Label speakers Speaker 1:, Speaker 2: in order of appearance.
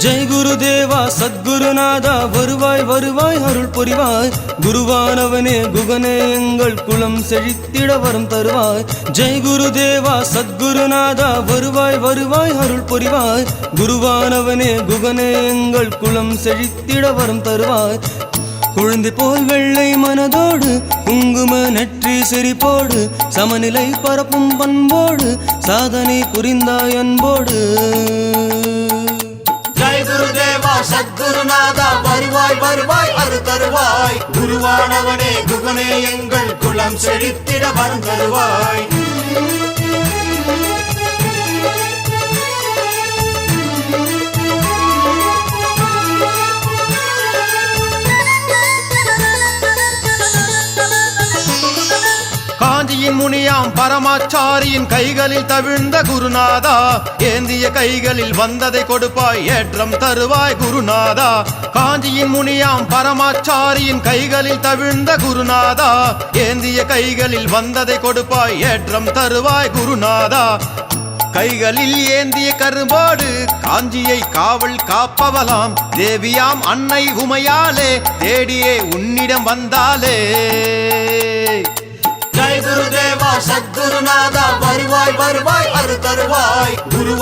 Speaker 1: ஜெய் குருதேவா சத்குருநாதா வருவாய் வருவாய் அருள் புரிவாய் குருவானவனே குகனே எங்கள் குலம் செழித்திட வரம் தருவாய் ஜெய் குருதேவா சத்குருநாதா வருவாய் வருவாய் அருள் புரிவாய் குருவானவனே குகனே எங்கள் குலம் செழித்திட வரம் தருவாய் குழந்தை போல் வெள்ளை மனதோடு குங்கும நெற்றி சிரிப்போடு சமநிலை பரப்பும் பண்போடு சாதனை புரிந்தாய் அன்போடு
Speaker 2: ஜெய் குருதேவா சத்குருநாதா வருவாய் வருவாய் அருள் தருவாய் குருவானவனே குகனே எங்கள் குலம் செழித்திட வரம் தருவாய்
Speaker 3: காஞ்சியின் முனியாம் பரமாச்சாரியின் கைகளில் தவிழ்ந்த குருநாதா ஏந்திய கைகளில் வந்ததை கொடுப்பாய் ஏற்றம் தருவாய் குருநாதா காஞ்சியின் முனியாம் பரமாச்சாரியின் கைகளில் தவிழ்ந்த குருநாதா ஏந்திய கைகளில் வந்ததை கொடுப்பாய் ஏற்றம் தருவாய் குருநாதா கைகளில் ஏந்திய கரும்போடு காஞ்சியை காவல் காப்பவலாம் தேவியாம் அன்னை உமையாலே தேடியே உன்னிடம் வந்தாலே
Speaker 2: ஜெய் குருதேவா சத்குருநாதா வருவாய் வருவாய் அருள் தருவாய் குரு